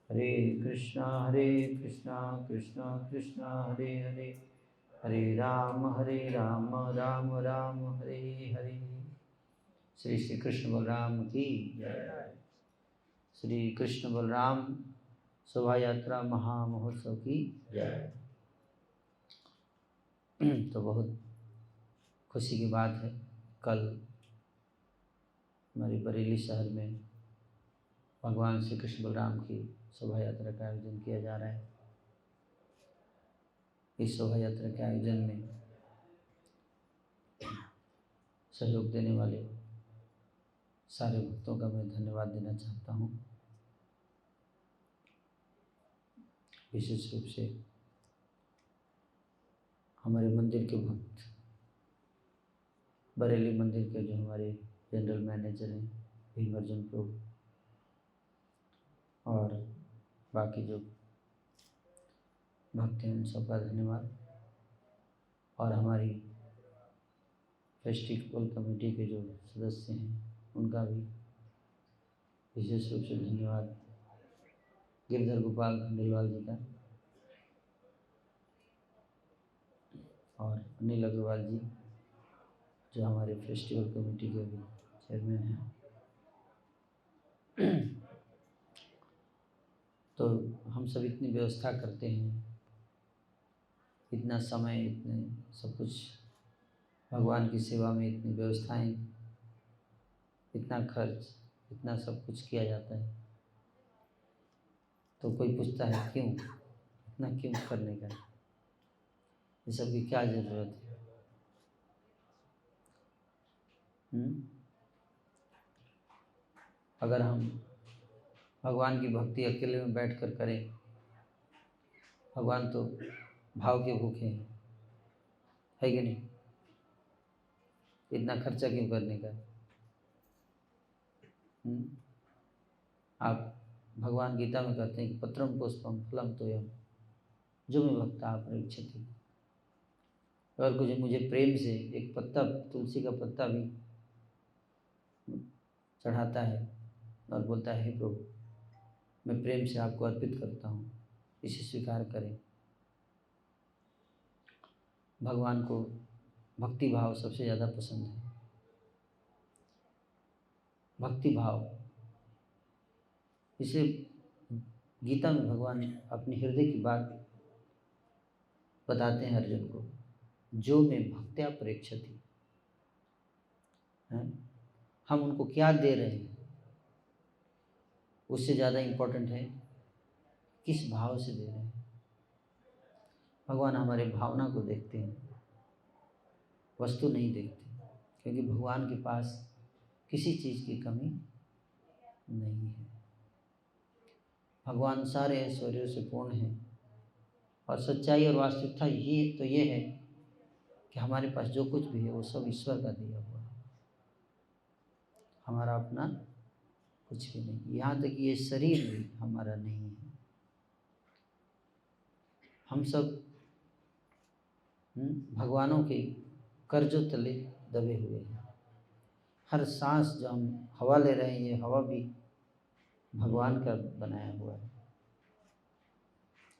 हरे कृष्णा कृष्णा कृष्णा हरे हरे, हरे राम राम राम हरे हरे। श्री श्री कृष्ण बलराम की जय। श्री कृष्ण बलराम शोभा यात्रा महामहोत्सव की जय। तो बहुत खुशी की बात है, कल हमारे बरेली शहर में भगवान श्री कृष्ण बलराम की शोभा यात्रा का आयोजन किया जा रहा है। इस शोभा यात्रा के आयोजन में सहयोग देने वाले सारे भक्तों का मैं धन्यवाद देना चाहता हूँ। विशेष रूप से हमारे मंदिर के भक्त, बरेली मंदिर के जो हमारे जनरल मैनेजर हैं भीम अर्जुन प्रभु, और बाकी जो भक्त हैं उन सबका धन्यवाद। और हमारी फेस्टिवल कमेटी के जो सदस्य हैं उनका भी विशेष रूप से धन्यवाद। गिरधर गोपाल खंडेलवाल जी का और अनिल अग्रवाल जी जो हमारे फेस्टिवल कमेटी के भी चेयरमैन हैं। तो हम सब इतनी व्यवस्था करते हैं, इतना समय, इतने सब कुछ भगवान की सेवा में, इतनी व्यवस्थाएं, इतना खर्च, इतना सब कुछ किया जाता है। तो कोई पूछता है क्यों, इतना क्यों करने का, ये सब की क्या ज़रूरत है? अगर हम भगवान की भक्ति अकेले में बैठ कर करें, भगवान तो भाव के भूखे हैं, है कि नहीं? इतना खर्चा क्यों करने का? आप भगवान गीता में कहते हैं कि पत्रम पुष्पम फलम तोयम जो में भक्ता प्रयच्छति। अगर कुछ मुझे प्रेम से एक पत्ता, तुलसी का पत्ता भी चढ़ाता है और बोलता है हे प्रभु, मैं प्रेम से आपको अर्पित करता हूँ, इसे स्वीकार करें। भगवान को भक्ति भाव सबसे ज़्यादा पसंद है। भक्ति भाव, इसे गीता में भगवान अपने हृदय की बात बताते हैं अर्जुन को, जो में भक्त्या प्रेक्षति। हम उनको क्या दे रहे हैं उससे ज़्यादा इम्पोर्टेंट है किस भाव से दे रहे हैं। भगवान हमारे भावना को देखते हैं, वस्तु नहीं देखते, क्योंकि भगवान के पास किसी चीज़ की कमी नहीं है। भगवान सारे ऐश्वर्यों से पूर्ण हैं और सच्चाई और वास्तविकता ये है कि हमारे पास जो कुछ भी है वो सब ईश्वर का दिया हुआ है, हमारा अपना कुछ भी नहीं। यहाँ तक कि ये शरीर भी हमारा नहीं है। हम सब भगवानों के कर्जों तले दबे हुए हैं। हर सांस जो हम हवा ले रहे हैं, ये हवा भी भगवान का बनाया हुआ है।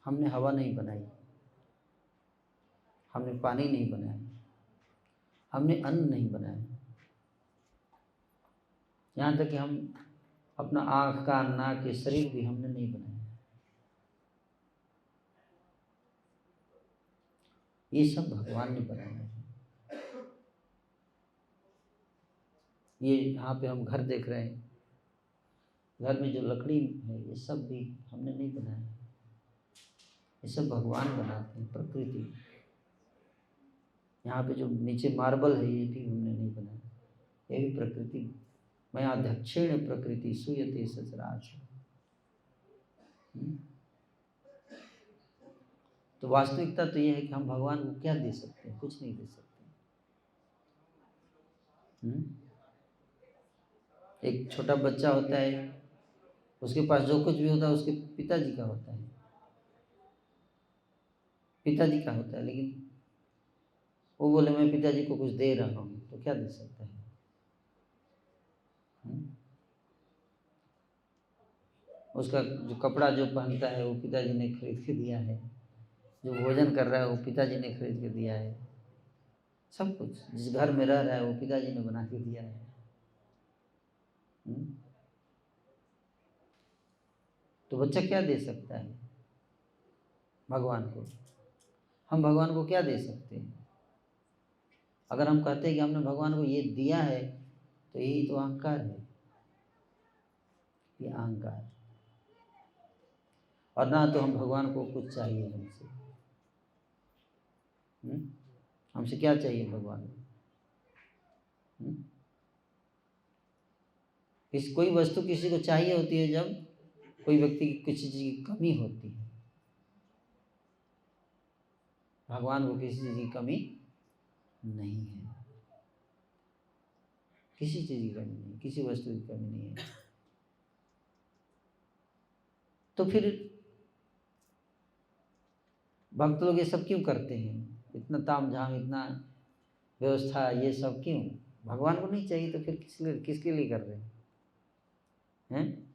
हमने हवा नहीं बनाई, हमने पानी नहीं बनाया, हमने अन्न नहीं बनाया। यहाँ तक कि हम अपना आँख, कान, नाक, ये शरीर भी हमने नहीं बनाया। ये सब भगवान ने बनाया है। ये यहाँ पे हम घर देख रहे हैं, घर में जो लकड़ी है ये सब भी हमने नहीं बनाया, ये सब भगवान बनाते हैं, प्रकृति। यहाँ पे जो नीचे मार्बल है ये भी हमने नहीं बनाया, ये भी प्रकृति। मैं अध्यक्षेण प्रकृति सूयते सचराचर। तो वास्तविकता तो ये है कि हम भगवान को क्या दे सकते हैं? कुछ नहीं दे सकते। एक छोटा बच्चा होता है, उसके पास जो कुछ भी होता है उसके पिताजी का होता है, पिताजी का होता है। लेकिन वो बोले मैं पिताजी को कुछ दे रहा हूँ, तो क्या दे सकता है? उसका जो कपड़ा जो पहनता है वो पिताजी ने खरीद के दिया है, जो भोजन कर रहा है वो पिताजी ने खरीद के दिया है, सब कुछ जिस घर में रह रहा है वो पिताजी ने बना के दिया है। तो बच्चा क्या दे सकता है भगवान को? हम भगवान को क्या दे सकते हैं? अगर हम कहते हैं कि हमने भगवान को ये दिया है तो यही तो अहंकार है, ये अहंकार। और ना तो हम भगवान को कुछ चाहिए हमसे। हमसे क्या चाहिए भगवान को? कोई वस्तु किसी को चाहिए होती है जब कोई व्यक्ति की किसी चीज़ की कमी होती है। भगवान को किसी चीज़ की कमी नहीं है, किसी चीज़ की कमी नहीं, किसी वस्तु की कमी नहीं है। तो फिर भक्त लोग ये सब क्यों करते हैं? इतना तामझाम, इतना व्यवस्था, ये सब क्यों? भगवान को नहीं चाहिए तो फिर किसके लिए कर रहे हैं?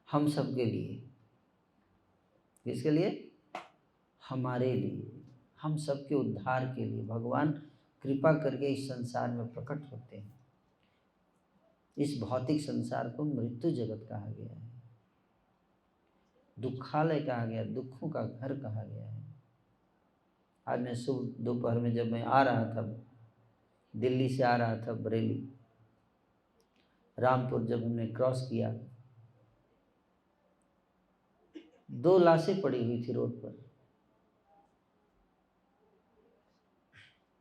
हम सबके लिए। किसके लिए? हमारे लिए, हम सबके उद्धार के लिए भगवान कृपा करके इस संसार में प्रकट होते हैं। इस भौतिक संसार को मृत्यु जगत कहा गया है, दुखालय कहा गया, दुखों का घर कहा गया है। आज मैं सुबह दोपहर में जब मैं आ रहा था, दिल्ली से आ रहा था बरेली, रामपुर जब हमने क्रॉस किया, 2 लाशें पड़ी हुई थी रोड पर।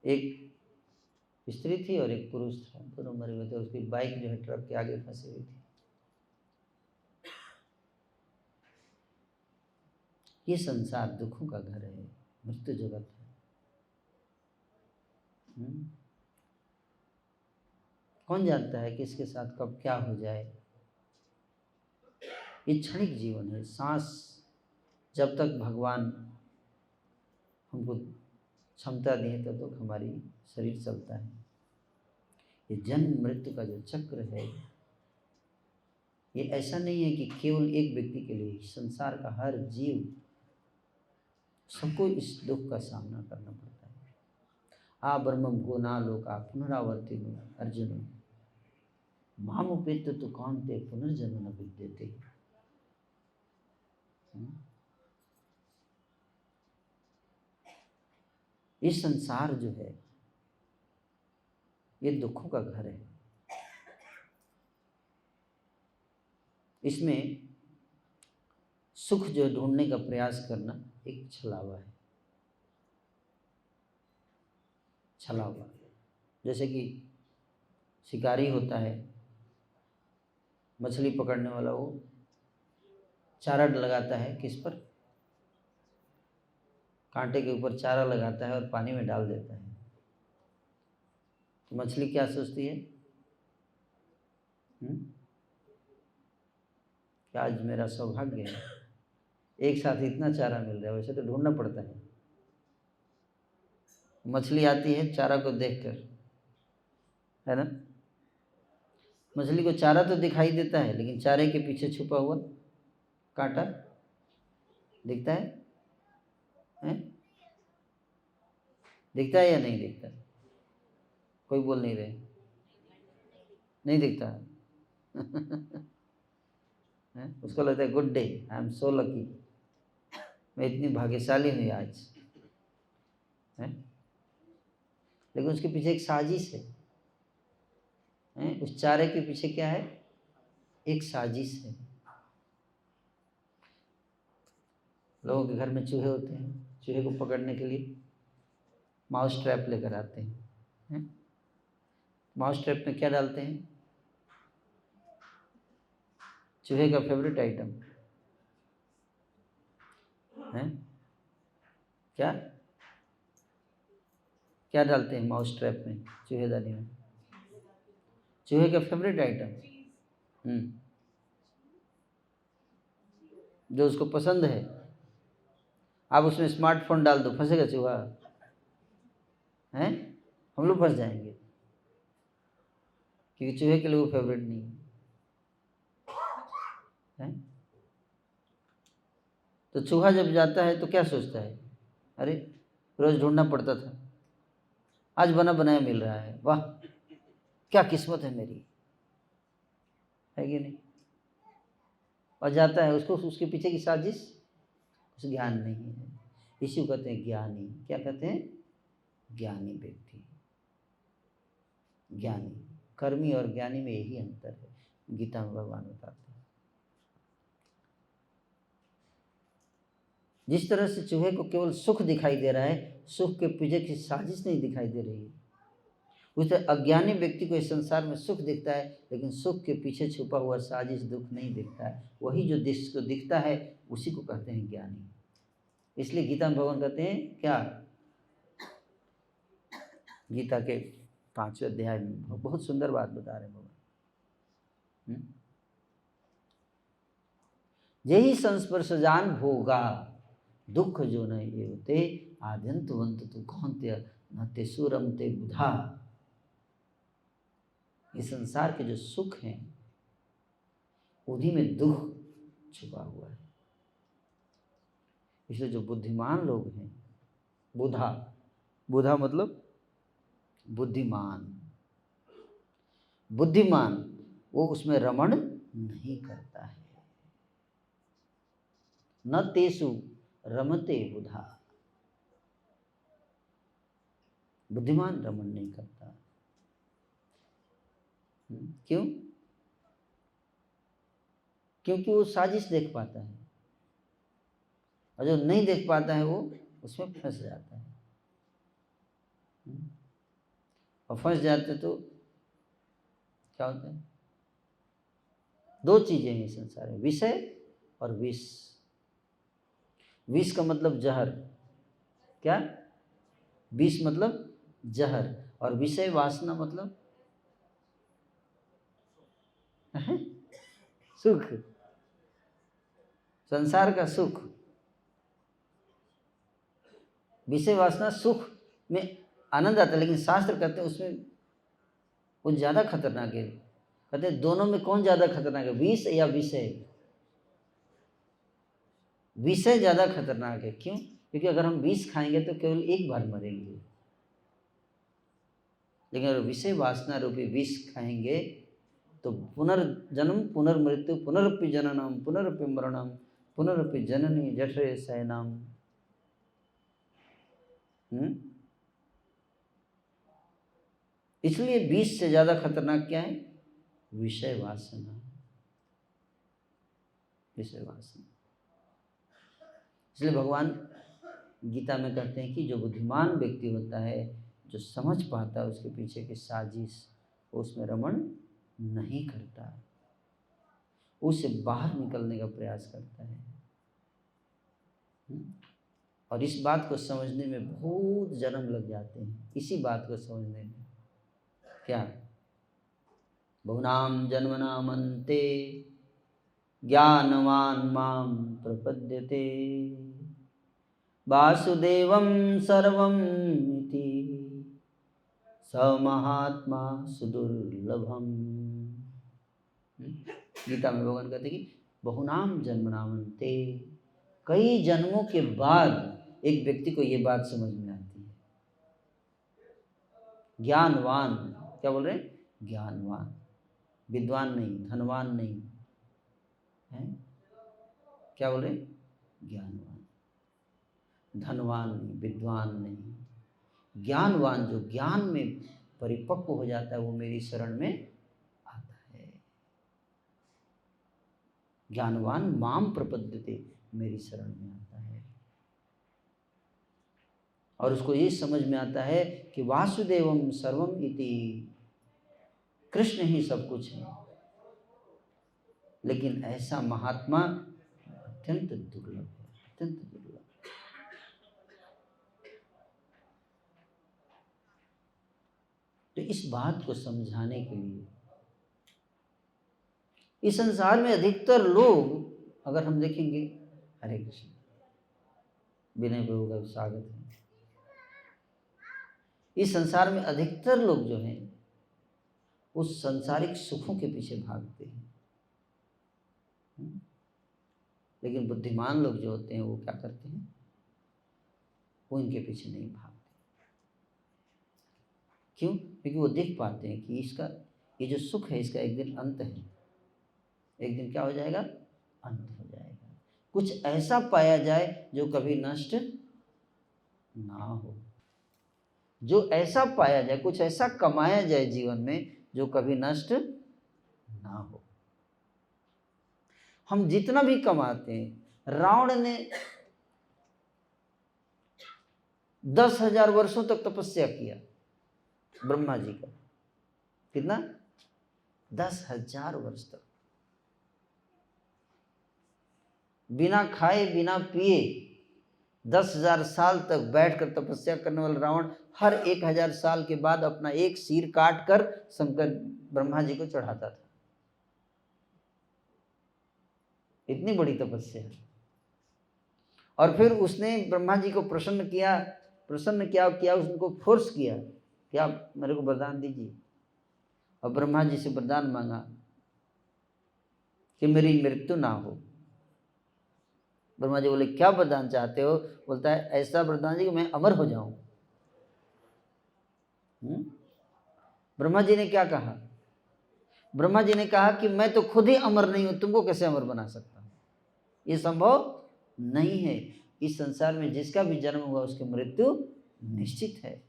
एक स्त्री थी और एक पुरुष था, दोनों मरे हुए थे। उसकी बाइक जो है ट्रक के आगे फंसी हुई थी। ये संसार दुखों का घर है, मृत्यु जगत है। कौन जानता है किसके साथ कब क्या हो जाए? ये क्षणिक जीवन है। सांस जब तक भगवान हमको क्षमता दिए तब तक हमारी शरीर चलता है। ये जन्म मृत्यु का जो चक्र है, ये ऐसा नहीं है कि केवल एक व्यक्ति के लिए, संसार का हर जीव, सबको इस दुख का सामना करना पड़ता है। आ ब्रह्म भुवना लोका पुनरावर्तिनो अर्जुन मामुपेत्य तु कौन्ते पुनर्जन्म न विद्यते। ये संसार जो है ये दुखों का घर है। इसमें सुख जो ढूंढने का प्रयास करना एक छलावा है, छलावा। जैसे कि शिकारी होता है, मछली पकड़ने वाला, वो चारा लगाता है किस पर? कांटे के ऊपर चारा लगाता है और पानी में डाल देता है। तो मछली क्या सोचती है? क्या आज मेरा सौभाग्य है, एक साथ इतना चारा मिल रहा है। वैसे तो ढूंढना पड़ता है। मछली आती है चारा को देखकर, है ना? मछली को चारा तो दिखाई देता है, लेकिन चारे के पीछे छुपा हुआ कांटा दिखता है? दिखता है या नहीं दिखता? कोई बोल नहीं रहे। नहीं दिखता है? उसको लगता है good day, I am so lucky, मैं इतनी भाग्यशाली हूँ आज, है? लेकिन उसके पीछे एक साजिश है। उस चारे के पीछे क्या है? एक साजिश है। लोगों के घर में चूहे होते हैं, चूहे को पकड़ने के लिए माउस ट्रैप लेकर आते हैं। माउस ट्रैप में क्या डालते हैं? चूहे का फेवरेट आइटम है क्या? क्या डालते हैं माउस ट्रैप में, चूहेदानी में? चूहे का फेवरेट आइटम जो उसको पसंद है। आप उसमें स्मार्टफोन डाल दो, फंसेगा चूहा? हैं? हम लोग फंस जाएंगे, क्योंकि चूहे के लिए वो फेवरेट नहीं है। है? तो चूहा जब जाता है तो क्या सोचता है, अरे रोज ढूंढना पड़ता था, आज बना बनाया मिल रहा है, वाह क्या किस्मत है मेरी, है कि नहीं? और जाता है, उसको उसके पीछे की साजिश उस ज्ञान नहीं है। इसी को कहते हैं ज्ञानी। क्या कहते हैं? ज्ञानी व्यक्ति। ज्ञानी, कर्मी और ज्ञानी में यही अंतर है, गीता में भगवान बताते हैं। जिस तरह से चूहे को केवल सुख दिखाई दे रहा है, सुख के पीछे की साजिश नहीं दिखाई दे रही है, उस तरह अज्ञानी व्यक्ति को इस संसार में सुख दिखता है, लेकिन सुख के पीछे छुपा हुआ साजिश दुख नहीं दिखता है। वही जो जिसको दिखता है उसी को कहते हैं ज्ञानी। इसलिए गीता में भगवान कहते हैं क्या, गीता के 5वें अध्याय में बहुत सुंदर बात बता रहे हैं भगवान। यही संस्पर्शजान भोगा दुख जो न एवते आद्यंतवंत तु कौन्त्य न ते सुरम ते बुधा। इस संसार के जो सुख हैं उन्हीं में दुख छुपा हुआ है। इसलिए जो बुद्धिमान लोग हैं, बुधा, बुधा मतलब बुद्धिमान, बुद्धिमान वो उसमें रमण नहीं करता है। न तेसु रमते बुधा, बुद्धिमान रमण नहीं करता। क्यों? क्योंकि वो साजिश देख पाता है, और जो नहीं देख पाता है वो उसमें फंस जाता है। और फंस जाते तो क्या होता है? दो चीजें हैं संसार में, विषय और विष। विष का मतलब जहर, क्या? विष मतलब जहर, और विषय वासना मतलब सुख, संसार का सुख। विषय वासना सुख में आनंद आता है, लेकिन शास्त्र कहते हैं उसमें वो ज्यादा खतरनाक है। कहते हैं दोनों में कौन ज्यादा खतरनाक है, विष या विषय? विषय ज्यादा खतरनाक है। क्यों? क्योंकि अगर हम विष खाएंगे तो केवल एक बार मरेंगे, लेकिन अगर विषय वासना रूपी विष खाएंगे तो पुनर्जन्म पुनर्मृत्यु पुनरपि जननम पुनरपि मरणम पुनरपि जननी जठरे शयनम। इसलिए विष से ज्यादा खतरनाक क्या है? विषय वासना, विषय वासना। इसलिए भगवान गीता में कहते हैं कि जो बुद्धिमान व्यक्ति होता है, जो समझ पाता है उसके पीछे की साजिश, उसमें रमण नहीं करता, उससे बाहर निकलने का प्रयास करता है। और इस बात को समझने में बहुत जन्म लग जाते हैं, इसी बात को समझने में। क्या? बहुनाम जन्मनामन्ते ज्ञानवान माम प्रपद्यते वासुदेवं सर्वं इति स महात्मा सुदुर्लभम। गीता में भगवान कहते हैं कि बहुनाम जन्मनामन्ते, कई जन्मों के बाद एक व्यक्ति को ये बात समझ में आती है। ज्ञानवान, क्या बोल रहे हैं? ज्ञानवान, विद्वान नहीं, धनवान नहीं है। क्या बोल रहे? ज्ञानवान, धनवान नहीं, विद्वान नहीं, ज्ञानवान। जो ज्ञान में परिपक्व हो जाता है वो मेरी शरण में आता है। ज्ञानवान माम प्रपद्यते, मेरी शरण में आता है। और उसको ये समझ में आता है कि वासुदेवम सर्वम इति, कृष्ण ही सब कुछ है। लेकिन ऐसा महात्मा अत्यंत दुर्लभ है, अत्यंत दुर्लभ। तो इस बात को समझाने के लिए इस संसार में अधिकतर लोग, अगर हम देखेंगे, हरे कृष्ण, विनय प्रभु का स्वागत है। इस संसार में अधिकतर लोग जो हैं उस सांसारिक सुखों के पीछे भागते हैं। लेकिन बुद्धिमान लोग जो होते हैं वो क्या करते हैं, वो इनके पीछे नहीं भागते। क्यों? क्योंकि वो देख पाते हैं कि इसका ये जो सुख है इसका एक दिन अंत है, एक दिन क्या हो जाएगा, अंत हो जाएगा। कुछ ऐसा पाया जाए जो कभी नष्ट ना हो, जो ऐसा पाया जाए, कुछ ऐसा कमाया जाए जीवन में जो कभी नष्ट ना हो। हम जितना भी कमाते हैं, रावण ने 10,000 वर्षों तक तपस्या किया ब्रह्मा जी का। कितना? 10,000 वर्ष तक बिना खाए बिना पिए 10,000 साल तक बैठकर तपस्या करने वाला रावण हर 1,000 साल के बाद अपना एक सिर काट कर शंकर ब्रह्मा जी को चढ़ाता था। इतनी बड़ी तपस्या। और फिर उसने ब्रह्मा जी को प्रसन्न किया, उनको फोर्स किया कि आप मेरे को वरदान दीजिए। और ब्रह्मा जी से वरदान मांगा कि मेरी मृत्यु ना हो। ब्रह्मा जी बोले क्या वरदान चाहते हो? बोलता है ऐसा वरदान जी कि मैं अमर हो जाऊं। ब्रह्मा जी ने क्या कहा? ब्रह्मा जी ने कहा कि मैं तो खुद ही अमर नहीं हूं, तुमको कैसे अमर बना सकता हूं? ये संभव नहीं है। इस संसार में जिसका भी जन्म हुआ उसकी मृत्यु निश्चित है,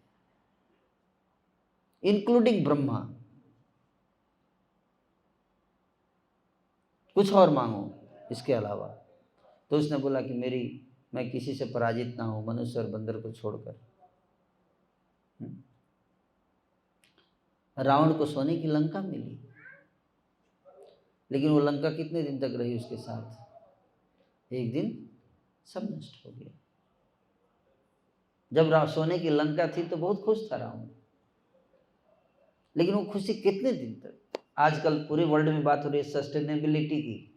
इंक्लूडिंग ब्रह्मा। कुछ और मांगो इसके अलावा। तो उसने बोला कि मैं किसी से पराजित ना हूं, मनुष्य और बंदर को छोड़कर। रावण को सोने की लंका मिली, लेकिन वो लंका कितने दिन तक रही उसके साथ? एक दिन सब नष्ट हो गया। जब सोने की लंका थी तो बहुत खुश था रावण, लेकिन वो खुशी कितने दिन तक? आजकल पूरे वर्ल्ड में बात हो रही है सस्टेनेबिलिटी की।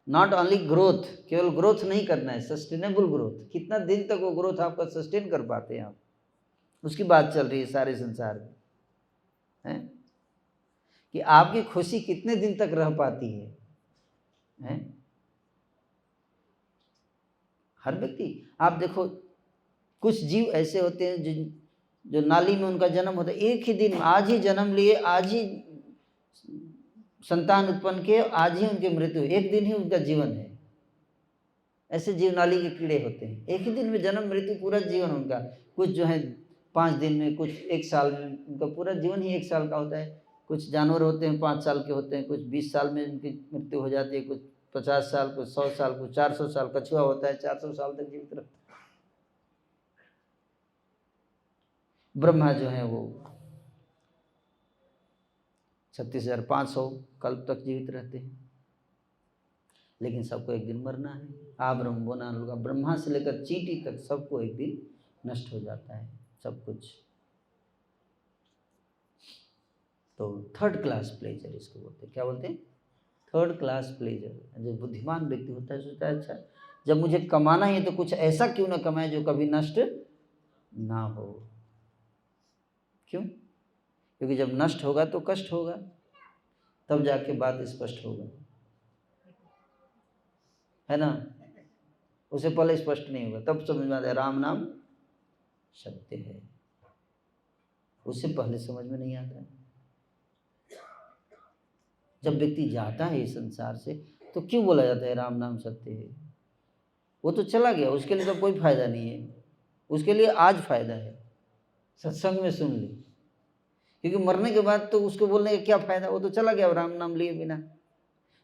नॉट ओनली ग्रोथ, केवल ग्रोथ नहीं करना है, सस्टेनेबल ग्रोथ। कितना दिन तक वो ग्रोथ आपका सस्टेन कर पाते हैं आप, उसकी बात चल रही है सारे संसार में, है? कि आपकी खुशी कितने दिन तक रह पाती है? हर व्यक्ति, आप देखो कुछ जीव ऐसे होते हैं जो नाली में उनका जन्म होता है, एक ही दिन, आज ही जन्म लिए, आज ही संतान उत्पन्न किए, आज ही उनकी मृत्यु, एक दिन ही उनका जीवन है। ऐसे जीव नाली के कीड़े होते हैं, एक ही दिन में जन्म मृत्यु, पूरा जीवन उनका। कुछ जो है 5 दिन में, कुछ 1 साल में, उनका पूरा जीवन ही 1 साल का होता है। कुछ जानवर होते हैं 5 साल के होते हैं, कुछ 20 साल में उनकी मृत्यु हो जाती है, कुछ 50 साल, कुछ 100 साल, कुछ 400 साल। कछुआ होता है 400 साल तक जीवित रहता है। ब्रह्मा जो है वो 36,500 कल्प तक जीवित रहते हैं, लेकिन सबको एक दिन मरना है। ब्रह्म बोना लोगा, ब्रह्मा से लेकर चींटी तक सबको एक दिन नष्ट हो जाता है सब कुछ। तो 3rd क्लास प्लेजर इसको बोलते हैं। क्या बोलते हैं? 3rd class pleasure. जो बुद्धिमान व्यक्ति होता है सोचता है अच्छा जब मुझे कमाना ही है तो कुछ ऐसा क्यों ना कमाए जो कभी नष्ट ना हो। क्यों? क्योंकि जब नष्ट होगा तो कष्ट होगा, तब जाके बात स्पष्ट होगा, है ना? उसे पहले स्पष्ट नहीं होगा, तब समझ में आता है राम नाम सत्य है। उससे पहले समझ में नहीं आता है। जब व्यक्ति जाता है इस संसार से तो क्यों बोला जाता है राम नाम सत्य है? वो तो चला गया, उसके लिए तो कोई फायदा नहीं है। उसके लिए आज फायदा है, सत्संग में सुन ली, क्योंकि मरने के बाद तो उसको बोलने का क्या फायदा? वो तो चला गया राम नाम लिए बिना।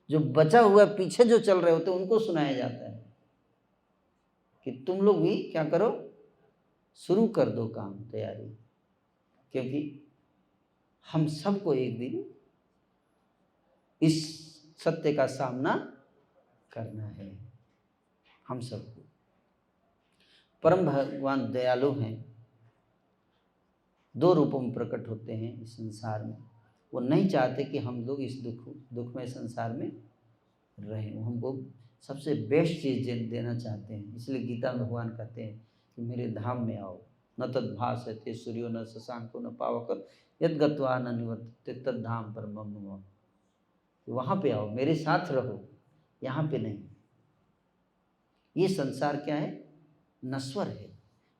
जो बचा हुआ पीछे जो चल रहे होते उनको सुनाया जाता है कि तुम लोग भी क्या करो, शुरू कर दो काम, तैयारी, क्योंकि हम सबको एक दिन इस सत्य का सामना करना है। हम सबको। परम भगवान दयालु हैं, 2 रूपों में प्रकट होते हैं इस संसार में। वो नहीं चाहते कि हम लोग इस दुखमय संसार में रहें। वो हमको सबसे बेस्ट चीज़ देना चाहते हैं। इसलिए गीता में भगवान कहते हैं कि मेरे धाम में आओ, न तद्भासते सूर्यो न शशांको न पावक यद् गत्वा न निवर्तते तद्धाम परमं मम। वहाँ पे आओ, मेरे साथ रहो, यहाँ पे नहीं। ये संसार क्या है? नश्वर है,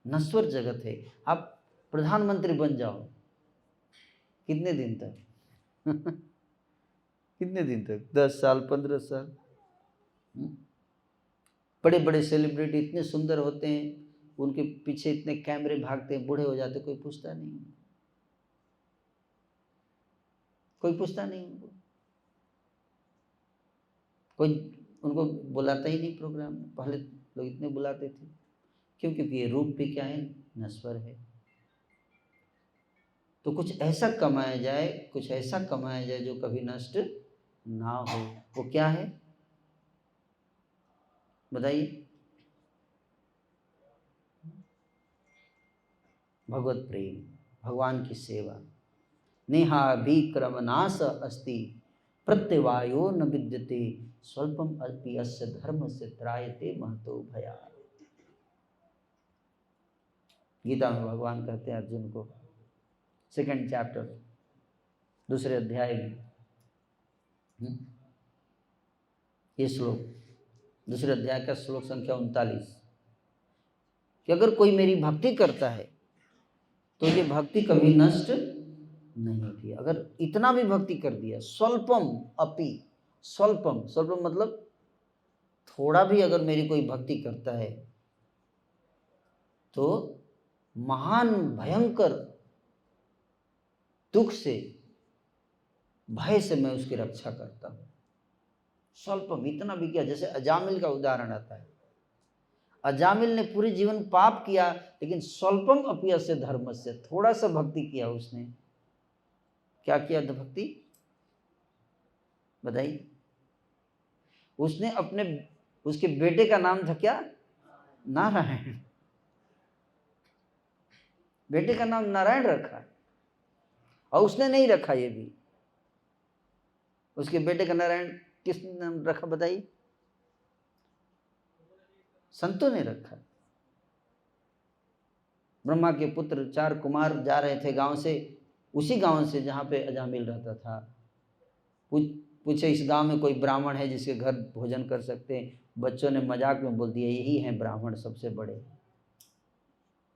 नश्वर जगत है। आप प्रधानमंत्री बन जाओ, कितने दिन तक? कितने दिन तक? 10 साल, 15 साल। बड़े बड़े सेलिब्रिटी इतने सुंदर होते हैं, उनके पीछे इतने कैमरे भागते हैं, बूढ़े हो जाते, कोई पूछता नहीं, कोई पूछता नहीं उनको, कोई उनको बुलाता ही नहीं प्रोग्राम में। पहले लोग इतने बुलाते थे, क्यों? क्योंकि ये रूप भी क्या है? नश्वर है। तो कुछ ऐसा कमाया जाए, कुछ ऐसा कमाया जाए जो कभी नष्ट ना हो। वो क्या है बताइए? भगवत प्रेम, भगवान की सेवा। नेहा विक्रम नाश अस्ति प्रत्यवायो न विद्यते स्वल्पम अल्पि अस्य धर्म से त्रायते महतो भया। गीता में भगवान कहते हैं अर्जुन को, 2nd चैप्टर, 2 अध्याय में ये श्लोक, 2 अध्याय का श्लोक संख्या 39, कि अगर कोई मेरी भक्ति करता है तो ये भक्ति कभी नष्ट नहीं होती। अगर इतना भी भक्ति कर दिया, स्वल्पम अपि, स्वल्पम, स्वल्पम मतलब थोड़ा भी अगर मेरी कोई भक्ति करता है तो महान भयंकर दुख से, भय से मैं उसकी रक्षा करता हूं। स्वल्पम, इतना भी क्या? जैसे अजामिल का उदाहरण आता है, अजामिल ने पूरे जीवन पाप किया, लेकिन स्वल्पम अपयस्य धर्मस्य, थोड़ा सा भक्ति किया उसने। क्या किया भक्ति? बताइए। उसने अपने, उसके बेटे का नाम था क्या? नारायण। बेटे का नाम नारायण रखा, और उसने नहीं रखा ये भी। उसके बेटे का नारायण किसने नाम रखा बताइए? संतों ने रखा। ब्रह्मा के पुत्र 4 कुमार जा रहे थे गांव से, उसी गांव से जहां पे अजामिल रहता था। पूछे इस गांव में कोई ब्राह्मण है जिसके घर भोजन कर सकते हैं? बच्चों ने मजाक में बोल दिया यही है ब्राह्मण सबसे बड़े,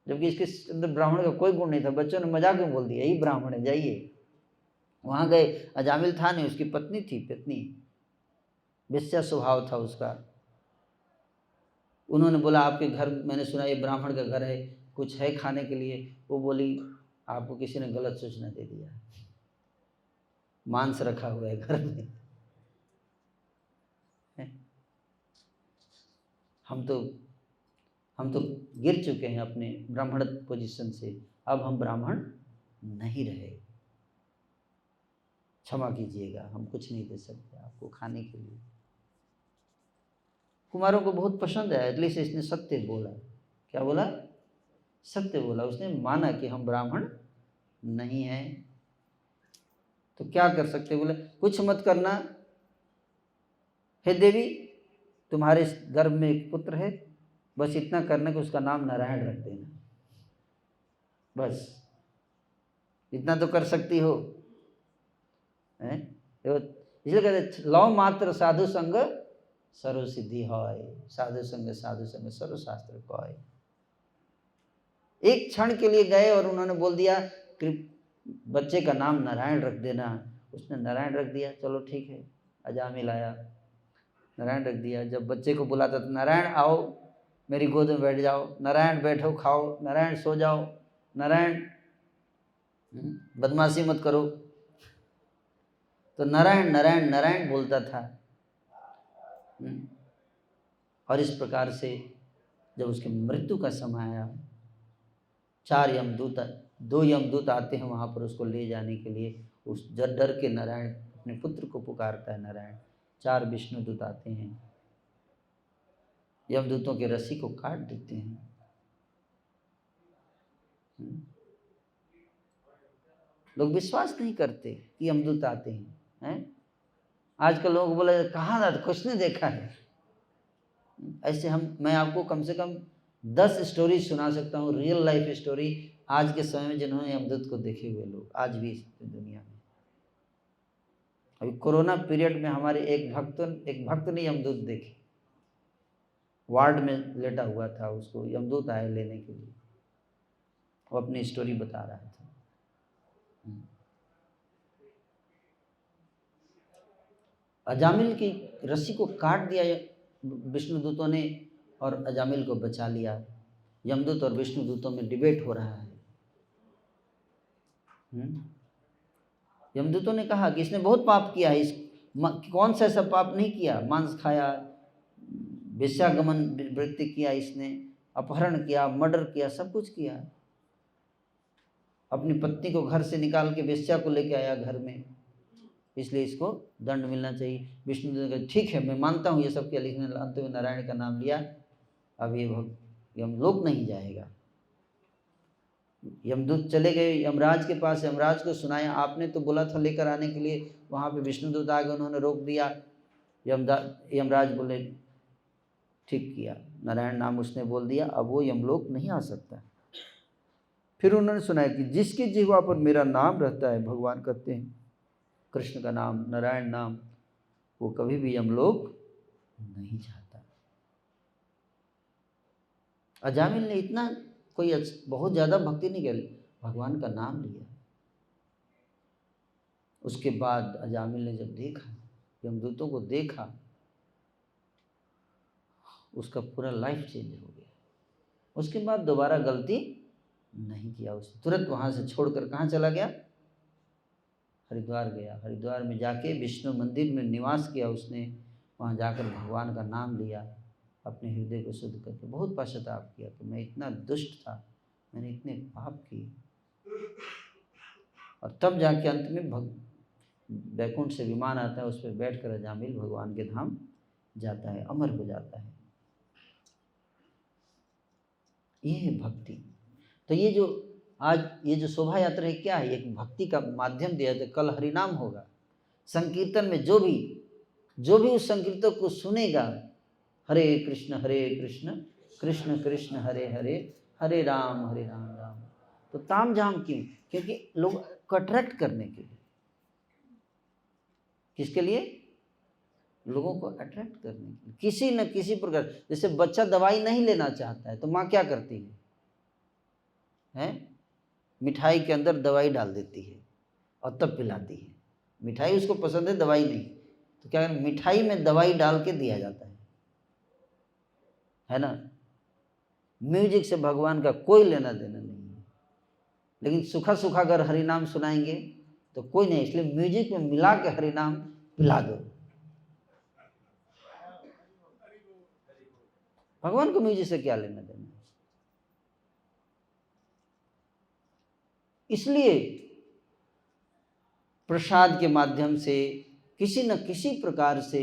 जबकि इसके अंदर ब्राह्मण का कोई गुण नहीं था। बच्चों ने मजाक में बोल दिया यही ब्राह्मण है, जाइए। वहां गए, अजामिल था नहीं, उसकी पत्नी थी, पत्नी वेश्या स्वभाव था उसका। उन्होंने बोला आपके घर, मैंने सुना ये ब्राह्मण का घर है, कुछ है खाने के लिए? वो बोली आपको किसी ने गलत सूचना दे दिया, मांस रखा हुआ है घर में। हम तो गिर चुके हैं अपने ब्राह्मण पोजीशन से, अब हम ब्राह्मण नहीं रहे, क्षमा कीजिएगा, हम कुछ नहीं दे सकते आपको खाने के लिए। कुमारों को बहुत पसंद आया, एटलीस्ट इसने सत्य बोला। क्या बोला? सत्य बोला। उसने माना कि हम ब्राह्मण नहीं हैं। तो क्या कर सकते? बोले कुछ मत करना, हे देवी तुम्हारे गर्भ में एक पुत्र है, बस इतना करना कि उसका नाम नारायण रख देना, बस इतना तो कर सकती हो। इसलिए कहते लौ मात्र साधु संग सर्व सिद्धि है, साधु संग सर्व शास्त्र को है। एक क्षण के लिए गए और उन्होंने बोल दिया कि बच्चे का नाम नारायण रख देना। उसने नारायण रख दिया, चलो ठीक है। अजामिल आया, नारायण रख दिया। जब बच्चे को बुलाता था, नारायण आओ मेरी गोद में बैठ जाओ, नारायण बैठो खाओ, नारायण सो जाओ, नारायण बदमाशी मत करो, तो नारायण नारायण नारायण बोलता था। और इस प्रकार से जब उसकी मृत्यु का समय आया, 2 यमदूत आते हैं वहाँ पर उसको ले जाने के लिए। उस डर के नारायण अपने पुत्र को पुकारता है नारायण। 4 विष्णुदूत आते हैं, यमदूतों के रस्सी को काट देते हैं। लोग विश्वास नहीं करते कि यमदूत आते हैं। आजकल लोग बोले कहाँ था, कुछ नहीं देखा है। ऐसे मैं आपको कम से कम 10 स्टोरी सुना सकता हूँ, रियल लाइफ स्टोरी, आज के समय में जिन्होंने यमदूत को देखे हुए लोग आज भी इस दुनिया में। अभी कोरोना पीरियड में हमारे एक भक्त ने यमदूत देखे, वार्ड में लेटा हुआ था, उसको यमदूत आए लेने के लिए, वो अपनी स्टोरी बता रहा था। अजामिल की रस्सी को काट दिया विष्णुदूतों ने और अजामिल को बचा लिया। यमदूत और विष्णुदूतों में डिबेट हो रहा है। यमदूतों ने कहा कि इसने बहुत पाप किया है, इस कौन सा ऐसा पाप नहीं किया, मांस खाया, वेश्यागमन वृत्ति किया, इसने अपहरण किया, मर्डर किया, सब कुछ किया, अपनी पत्नी को घर से निकाल के वेश्या को लेके आया घर में, इसलिए इसको दंड मिलना चाहिए। विष्णु ने कहा ठीक है मैं मानता हूँ ये सब किया, लिखने अंत में नारायण का नाम लिया, अब ये यमलोक नहीं जाएगा। यमदूत चले गए यमराज के पास, यमराज को सुनाया आपने तो बोला था लेकर आने के लिए, वहाँ पे विष्णुदूत आ गए, उन्होंने रोक दिया। यमराज बोले ठीक किया, नारायण नाम उसने बोल दिया, अब वो यमलोक नहीं आ सकता। फिर उन्होंने सुनाया कि जिसकी जिह्वा पर मेरा नाम रहता है, भगवान कहते हैं कृष्ण का नाम, नारायण नाम, वो कभी भी यमलोक नहीं जाता। अजामिल ने इतना कोई बहुत ज़्यादा भक्ति नहीं की, भगवान का नाम लिया। उसके बाद अजामिल ने जब देखा, यमदूतों को देखा, उसका पूरा लाइफ चेंज हो गया। उसके बाद दोबारा गलती नहीं किया उसने, तुरंत वहाँ से छोड़कर कहाँ चला गया, हरिद्वार गया। हरिद्वार में जाके विष्णु मंदिर में निवास किया उसने, वहाँ जाकर भगवान का नाम लिया, अपने हृदय को शुद्ध करके बहुत पश्चाताप किया कि मैं इतना दुष्ट था, मैंने इतने पाप किए। और तब जाके अंत में वैकुंठ से विमान आता है, उस पर बैठ कर अजामिल भगवान के धाम जाता है, अमर हो जाता है। ये है भक्ति। तो ये जो आज ये जो शोभा यात्रा है क्या है, एक भक्ति का माध्यम दिया था। कल हरिनाम होगा, संकीर्तन में जो भी उस संकीर्तन को सुनेगा, हरे कृष्ण कृष्ण कृष्ण हरे हरे, हरे राम राम। तो ताम झाम क्यों? क्योंकि लोग को अट्रैक्ट करने के लिए। किसके लिए? लोगों को अट्रैक्ट करने के लिए, किसी न किसी प्रकार। जैसे बच्चा दवाई नहीं लेना चाहता है तो माँ क्या करती है? मिठाई के अंदर दवाई डाल देती है और तब पिलाती है। मिठाई उसको पसंद है, दवाई नहीं, तो क्या मिठाई में दवाई डाल के दिया जाता है ना। म्यूजिक से भगवान का कोई लेना देना नहीं है, लेकिन सूखा सूखा अगर हरिनाम सुनाएंगे तो कोई नहीं, इसलिए म्यूजिक में मिला के हरिनाम पिला दो। भगवान को म्यूजिक से क्या लेना देना। इसलिए प्रसाद के माध्यम से किसी न किसी प्रकार से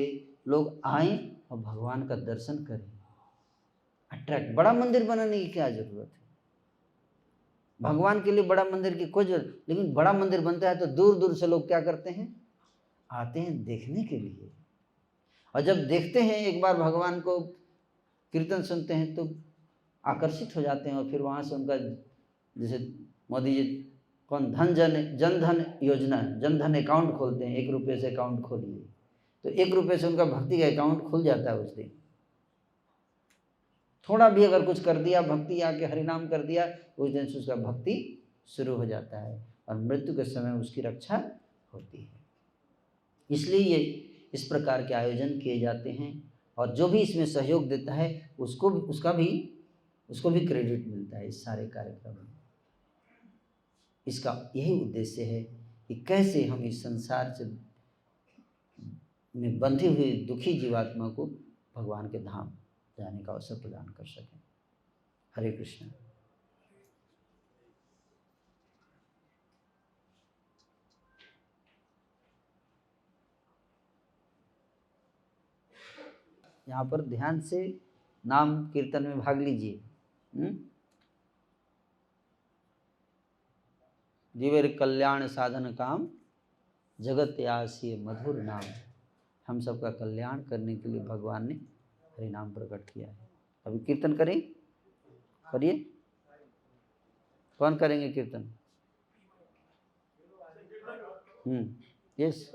लोग आए और भगवान का दर्शन करें, अट्रैक्ट। बड़ा मंदिर बनाने की क्या जरूरत है? भगवान के लिए बड़ा मंदिर की कोई जरूरत, लेकिन बड़ा मंदिर बनता है तो दूर दूर से लोग क्या करते हैं? आते हैं देखने के लिए। और जब देखते हैं एक बार भगवान को, कीर्तन सुनते हैं तो आकर्षित हो जाते हैं, और फिर वहाँ से उनका, जैसे मोदी जी कौन जन धन योजना, जन धन अकाउंट खोलते हैं, 1 रुपये से अकाउंट खोलिए, तो 1 रुपये से उनका भक्ति का अकाउंट खुल जाता है उस दिन। थोड़ा भी अगर कुछ कर दिया, भक्ति आके हरिनाम कर दिया, उस दिन से उसका भक्ति शुरू हो जाता है और मृत्यु के समय उसकी रक्षा होती है। इसलिए ये इस प्रकार के आयोजन किए जाते हैं, और जो भी इसमें सहयोग देता है उसको भी क्रेडिट मिलता है इस सारे कार्यक्रम में। इसका यही उद्देश्य है कि कैसे हम इस संसार से में बंधी हुई दुखी जीवात्मा को भगवान के धाम जाने का अवसर प्रदान कर सकें। हरे कृष्ण। यहाँ पर ध्यान से नाम कीर्तन में भाग लीजिए। जीवेर कल्याण साधन काम, जगत आसी मधुर नाम। हम सबका कल्याण करने के लिए भगवान ने हरि नाम प्रकट किया है। अभी कीर्तन करें, करिए। कौन करेंगे कीर्तन? यस।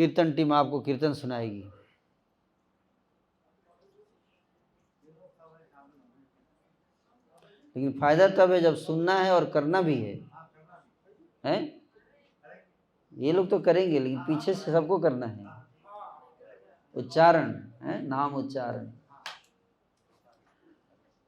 कीर्तन टीम आपको कीर्तन सुनाएगी। लेकिन फायदा तब है जब सुनना है और करना भी है, हैं? ये लोग तो करेंगे लेकिन पीछे से सबको करना है। उच्चारण है, नाम उच्चारण।